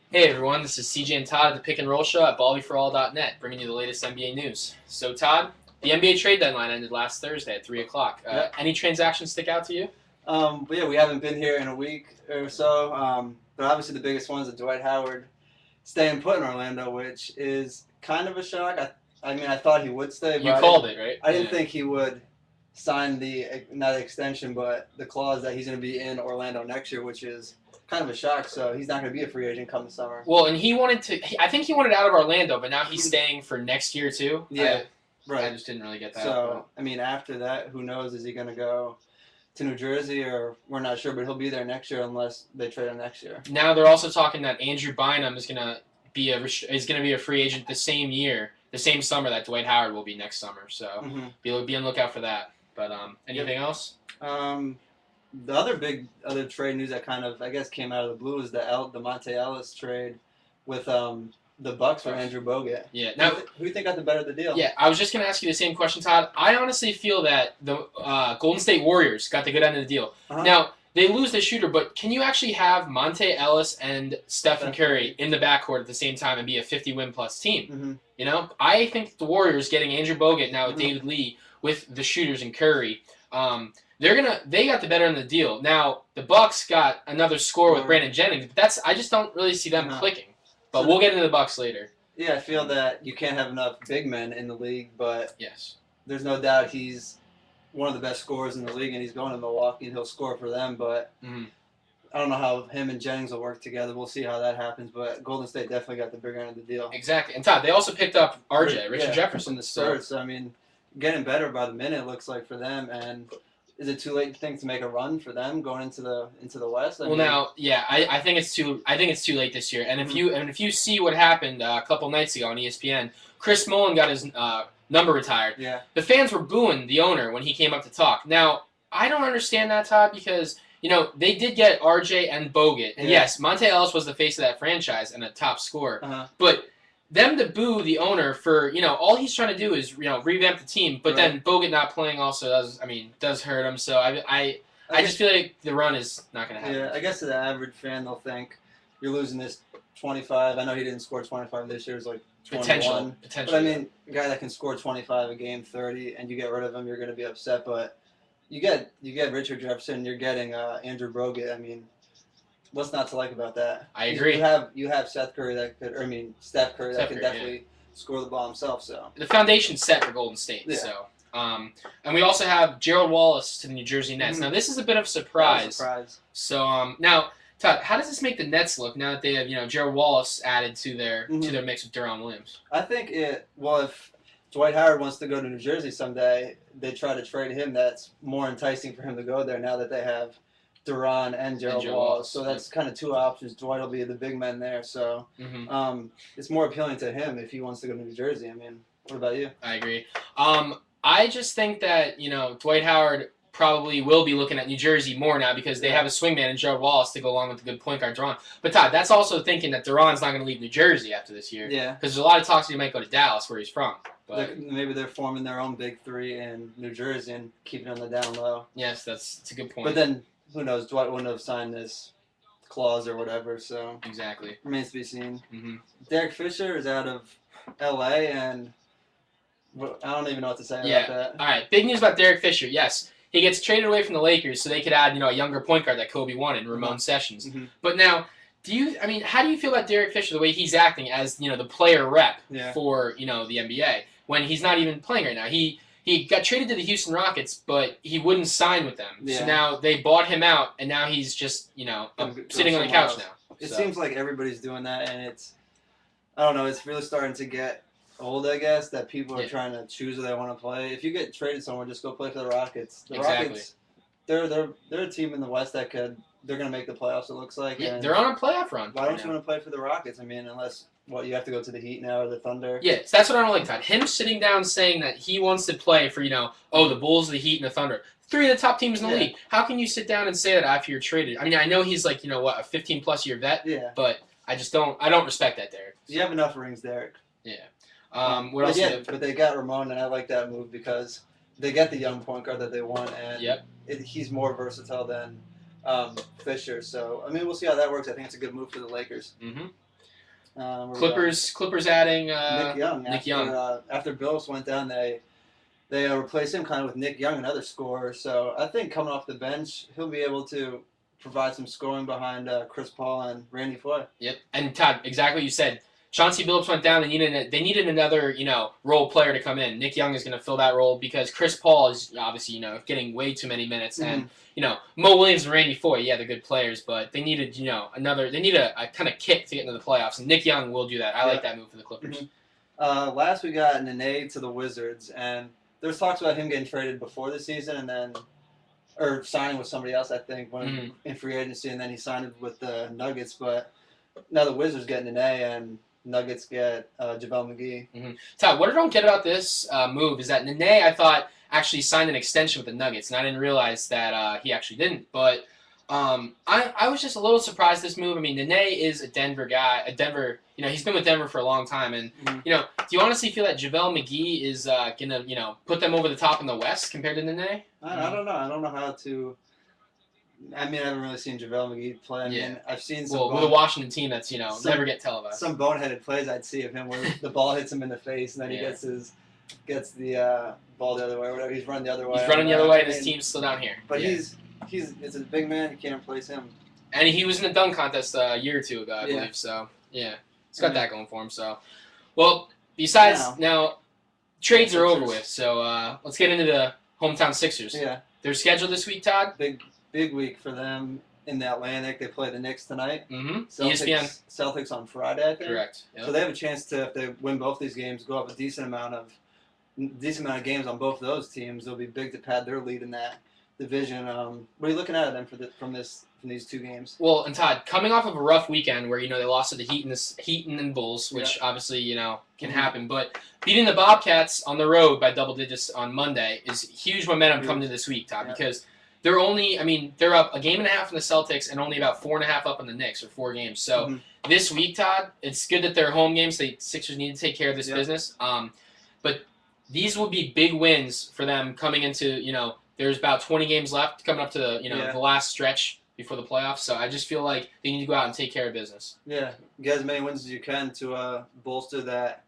Hey everyone, this is CJ and Todd at the Pick and Roll Show at ballyforall.net, bringing you the latest NBA news. So Todd, the NBA trade deadline ended last Thursday at 3 o'clock. Yep. Any transactions stick out to you? But yeah, we haven't been here in a week or so. But obviously the biggest one is that Dwight Howard staying put in Orlando, which is kind of a shock. I thought he would stay, but You called it, right? I didn't think he would sign not extension, but the clause that he's going to be in Orlando next year, which is kind of a shock. So he's not going to be a free agent come the summer. Well, and I think he wanted out of Orlando, but now he's staying for next year too. Yeah, I right. just didn't really get that. So, after that, who knows? Is he going to go to New Jersey, or we're not sure, but he'll be there next year unless they trade him next year. Now they're also talking that Andrew Bynum is going to be a free agent the same year, the same summer that Dwight Howard will be next summer. So be on the lookout for that. But anything else? The other trade news that kind of, I guess, came out of the blue is the Monte Ellis trade with the Bucks for Andrew Bogut. Yeah. Now, who do you think got the better of the deal? Yeah, I was just going to ask you the same question, Todd. I honestly feel that the Golden State Warriors got the good end of the deal. Now, they lose the shooter, but can you actually have Monte Ellis and Stephen Curry in the backcourt at the same time and be a 50-win-plus team? You know, I think the Warriors getting Andrew Bogut now with David Lee with the shooters and Curry, they got the better end of the deal. Now, the Bucks got another score with Brandon Jennings, but I just don't really see them clicking. But we'll get into the Bucks later. Yeah, I feel that you can't have enough big men in the league, but yes, there's no doubt he's one of the best scorers in the league, and he's going to Milwaukee, and he'll score for them. But I don't know how him and Jennings will work together. We'll see how that happens. But Golden State definitely got the bigger end of the deal. Exactly. And Todd, they also picked up Richard Jefferson. From the Spurs. So, getting better by the minute, it looks like, for them. And is it too late, you think, to make a run for them going into the West? I think it's too late this year. And if you see what happened a couple nights ago on ESPN, Chris Mullin got his number retired. Yeah. The fans were booing the owner when he came up to talk. Now, I don't understand that, Todd, because they did get RJ and Bogut, and yes, Monte Ellis was the face of that franchise and a top scorer, but them to boo the owner for, all he's trying to do is, revamp the team, but then Bogut not playing also does hurt him. So I just feel like the run is not going to happen. Yeah, I guess to the average fan, they'll think you're losing this 25. I know he didn't score 25 this year. It's like 21. Potential. But a guy that can score 25 a game, 30, and you get rid of him, you're going to be upset. But you get Richard Jefferson, you're getting Andrew Bogut. What's not to like about that? I agree. You have Steph Curry that could definitely score the ball himself. So the foundation's set for Golden State. Yeah. So, and we also have Gerald Wallace to the New Jersey Nets. Now this is a bit of a surprise. So now, Todd, how does this make the Nets look now that they have Gerald Wallace added to their mix with Deron Williams? I think if Dwight Howard wants to go to New Jersey someday, they try to trade him. That's more enticing for him to go there now that they have Deron and Gerald Wallace. So that's kind of two options. Dwight will be the big man there. So it's more appealing to him if he wants to go to New Jersey. What about you? I agree. I just think that, Dwight Howard probably will be looking at New Jersey more now because they have a swingman in Gerald Wallace to go along with the good point guard Deron. But Todd, that's also thinking that Deron's not going to leave New Jersey after this year. Yeah. Because there's a lot of talks that he might go to Dallas, where he's from. But maybe they're forming their own big three in New Jersey and keeping on the down low. Yes, that's a good point. But then, who knows? Dwight wouldn't have signed this clause or whatever, so exactly remains to be seen. Derek Fisher is out of L.A. and I don't even know what to say about that. All right, big news about Derek Fisher. Yes, he gets traded away from the Lakers so they could add a younger point guard that Kobe wanted, Ramon Sessions. But now, how do you feel about Derek Fisher, the way he's acting as the player rep for the NBA when he's not even playing right now? He got traded to the Houston Rockets, but he wouldn't sign with them. Yeah. So now they bought him out, and now he's just, sitting on the couch now. It seems like everybody's doing that, and I don't know, it's really starting to get old, I guess, that people are trying to choose who they want to play. If you get traded somewhere, just go play for the Rockets. The Rockets, they're a team in the West that they're going to make the playoffs, it looks like. Yeah, they're on a playoff run. Why don't you want to play for the Rockets? Unless... you have to go to the Heat now or the Thunder? Yeah, so that's what I don't like, Todd. Him sitting down saying that he wants to play for, the Bulls, the Heat, and the Thunder. Three of the top teams in the league. How can you sit down and say that after you're traded? I know he's like, a 15-plus year vet, but I don't respect that, Derek. You have enough rings, Derek. Yeah. What else? But they got Ramon, and I like that move because they get the young point guard that they want, and he's more versatile than Fisher. So, we'll see how that works. I think it's a good move for the Lakers. Clippers adding Nick Young. After Billups went down, they replaced him kind of with Nick Young, another scorer. So I think coming off the bench, he'll be able to provide some scoring behind Chris Paul and Randy Foye. Yep. And Todd, exactly what you said. Chauncey Billups went down. They needed another, role player to come in. Nick Young is going to fill that role because Chris Paul is obviously, getting way too many minutes. And, Mo Williams and Randy Foye, yeah, they're good players, but they needed, they need a kind of kick to get into the playoffs. And Nick Young will do that. I like that move for the Clippers. Last we got Nene to the Wizards, and there's talks about him getting traded before the season or signing with somebody else, I think, in free agency, and then he signed with the Nuggets. But now the Wizards get Nene, and Nuggets get JaVale McGee. Todd, what I don't get about this move is that Nene, I thought, actually signed an extension with the Nuggets, and I didn't realize that he actually didn't. But I was just a little surprised this move. I mean, Nene is a Denver guy. He's been with Denver for a long time. And, do you honestly feel that JaVale McGee is going to, put them over the top in the West compared to Nene? I don't know. I don't know how to... I mean, I haven't really seen JaVale McGee play. I mean, I've seen some... with a Washington team that's, never get televised. Some boneheaded plays I'd see of him where the ball hits him in the face and then he gets the ball the other way or whatever. He's running the other way. He's running the other way and his team's still down here. But it's a big man. You can't replace him. And he was in the dunk contest a year or two ago, I believe. So, yeah. He's got that going for him. So, well, besides now trades are over with. So, let's get into the hometown Sixers. Yeah. Their schedule this week, Todd? Big week for them in the Atlantic. They play the Knicks tonight. ESPN. Celtics on Friday, I think. Correct. Yep. So they have a chance to, if they win both these games, go up a decent amount of games on both of those teams. It'll be big to pad their lead in that division. What are you looking at them from these two games? Well, and Todd, coming off of a rough weekend where they lost to the Heat and Bulls, which obviously can happen, but beating the Bobcats on the road by double digits on Monday is huge momentum coming to this week, Todd, because they're up a game and a half from the Celtics and only about 4.5 up on the Knicks, or 4 games. So this week, Todd, it's good that they're home games. The Sixers need to take care of this business. But these will be big wins for them coming into, there's about 20 games left coming up to the last stretch before the playoffs. So I just feel like they need to go out and take care of business. Yeah, get as many wins as you can to bolster that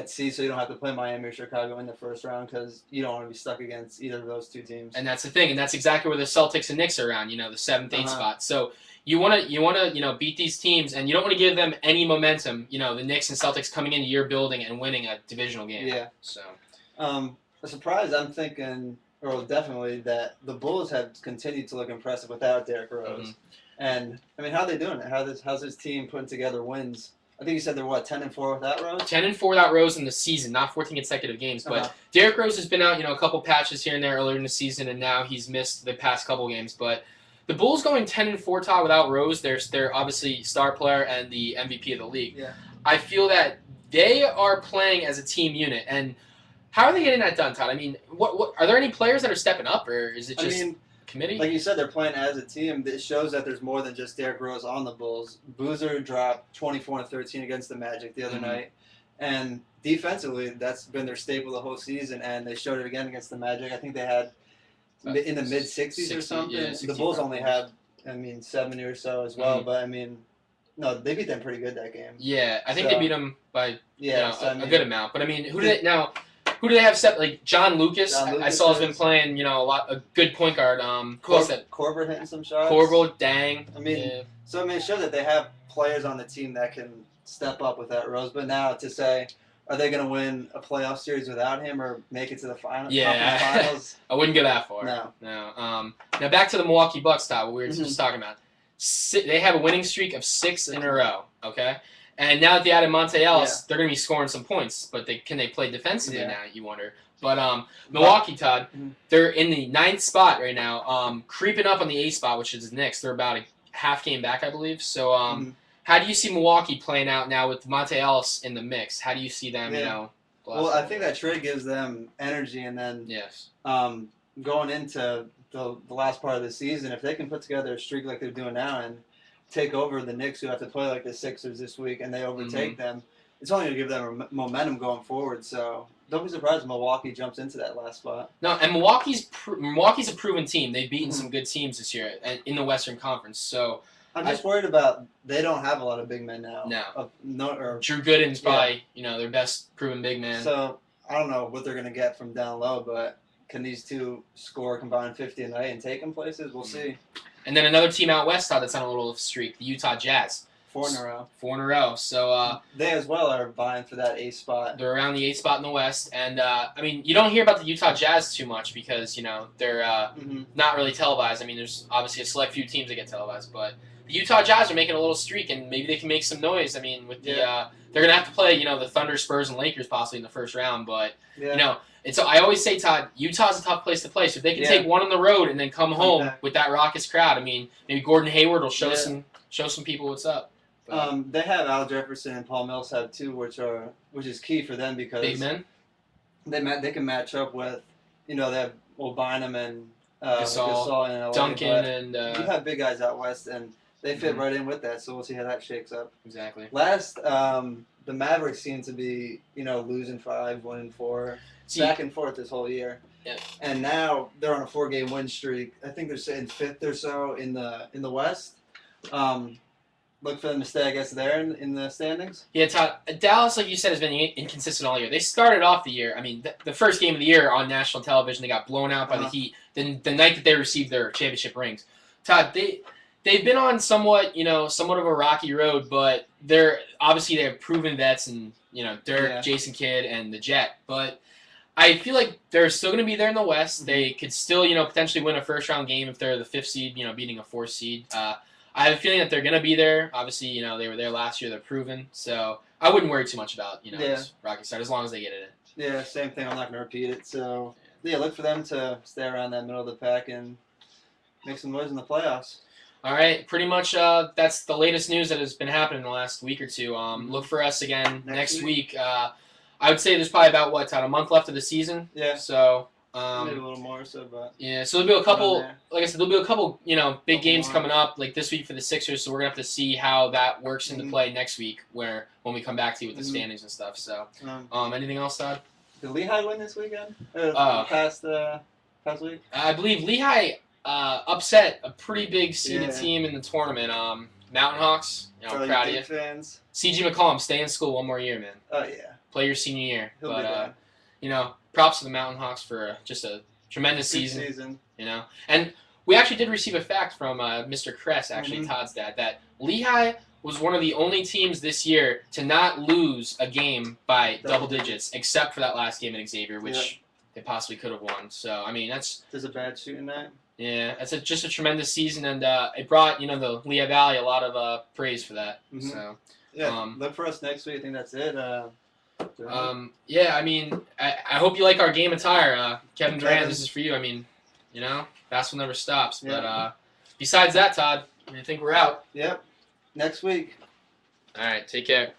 seed, so you don't have to play Miami or Chicago in the first round because you don't want to be stuck against either of those two teams. And that's the thing, and that's exactly where the Celtics and Knicks are around. The 7th, 8th spot. So you want to beat these teams, and you don't want to give them any momentum. The Knicks and Celtics coming into your building and winning a divisional game. Yeah. So a surprise, I'm thinking. Or definitely that the Bulls have continued to look impressive without Derrick Rose. And, I mean, how are they doing it? How's his team putting together wins? I think you said they're, 10-4 without Rose? 10-4 without Rose in the season, not 14 consecutive games. But Derrick Rose has been out, a couple patches here and there earlier in the season, and now he's missed the past couple games. But the Bulls going 10-4, Todd, without Rose, they're obviously star player and the MVP of the league. Yeah. I feel that they are playing as a team unit, and how are they getting that done, Todd? I mean, what are there any players that are stepping up, or is it just committee? Like you said, they're playing as a team. It shows that there's more than just Derrick Rose on the Bulls. Boozer dropped 24-13 against the Magic the other night, and defensively, that's been their staple the whole season, and they showed it again against the Magic. I think they had in the mid-60s or something. Yeah, the Bulls only had, 70 or so as well, but no, they beat them pretty good that game. Yeah, I think they beat them by a good amount. But who do they have set? Like John Lucas I saw has been playing, a good point guard. Korver hitting some shots. Korver, Dang. So it shows that they have players on the team that can step up with that Rose. But now to say, are they going to win a playoff series without him or make it to the finals? Yeah, finals? I wouldn't go that far. No. Now back to the Milwaukee Bucks, Todd. What we were just talking about. They have a winning streak of 6 in a row. Okay. And now that they added Monte Ellis, they're going to be scoring some points. But can they play defensively now, you wonder? But Milwaukee, Todd, they're in the 9th spot right now, creeping up on the 8th spot, which is the Knicks. They're about a half game back, I believe. So how do you see Milwaukee playing out now with Monte Ellis in the mix? How do you see them, Well, I think that trade gives them energy. And then going into the last part of the season, if they can put together a streak like they're doing now and take over the Knicks, who have to play like the Sixers this week, and they overtake them, it's only going to give them momentum going forward. So don't be surprised if Milwaukee jumps into that last spot. No, and Milwaukee's a proven team. They've beaten some good teams this year in the Western Conference. So I'm just worried about they don't have a lot of big men now. No. Drew Gooden's probably their best proven big man. So I don't know what they're gonna get from down low, but can these two score combined 50 a night and take them places? We'll see. And then another team out west that's on a little streak, the Utah Jazz. 4 in a row. 4 in a row. So they as well are vying for that 8th spot. They're around the 8th spot in the West, and I mean, you don't hear about the Utah Jazz too much because they're not really televised. I mean, there's obviously a select few teams that get televised, but the Utah Jazz are making a little streak, and maybe they can make some noise. I mean, with they're gonna have to play the Thunder, Spurs, and Lakers possibly in the first round, but And so I always say, Todd, Utah's a tough place to play. So if they can take one on the road and then come home with that raucous crowd, I mean, maybe Gordon Hayward will show some people what's up. They have Al Jefferson and Paul Millsap too, which is key for them because big men. They can match up with they have Bynum and Gasol and Duncan and you have big guys out west and they fit right in with that. So we'll see how that shakes up. Exactly. Last the Mavericks seem to be losing 5, winning 4. Back and forth this whole year, and now they're on a 4-game win streak. I think they're sitting 5th or so in the West. Look for them to stay, I guess, there in the standings. Yeah, Todd. Dallas, like you said, has been inconsistent all year. They started off the year. I mean, the first game of the year on national television, they got blown out by the Heat. Then the night that they received their championship rings, Todd, they've been on somewhat of a rocky road, but they have proven vets and Dirk, Jason Kidd, and the Jet, but I feel like they're still going to be there in the West. They could still, potentially win a first-round game if they're the 5th seed, beating a 4th seed. I have a feeling that they're going to be there. Obviously, they were there last year. They're proven. So I wouldn't worry too much about, this rocky start as long as they get it in. Yeah, same thing. I'm not going to repeat it. So, look for them to stay around that middle of the pack and make some noise in the playoffs. All right, pretty much that's the latest news that has been happening in the last week or two. Look for us again next week. I would say there's probably about a month left of the season. Yeah. So maybe a little more so, but so there'll be a couple. Like I said, there'll be a couple big games coming up like this week for the Sixers. So we're gonna have to see how that works into play next week, when we come back to you with the standings and stuff. So anything else, Todd? Did Lehigh win this weekend? Past week? I believe Lehigh upset a pretty big seeded team in the tournament. Mountain Hawks. Proud of you. Fans. CJ McCollum, stay in school one more year, man. Oh yeah. Play your senior year. But props to the Mountain Hawks for just a tremendous season. And we actually did receive a fact from Mr. Kress, actually Todd's dad, that Lehigh was one of the only teams this year to not lose a game by double digits, except for that last game at Xavier, which they possibly could have won. So I mean, there's a bad shooting night. Yeah, that's just a tremendous season, and it brought the Lehigh Valley a lot of praise for that. So look for us next week. I think that's it. I mean, I hope you like our game attire. Kevin Durant, this is for you. I mean, basketball never stops. But besides that, Todd, I think we're out. Yep. Next week. All right, take care.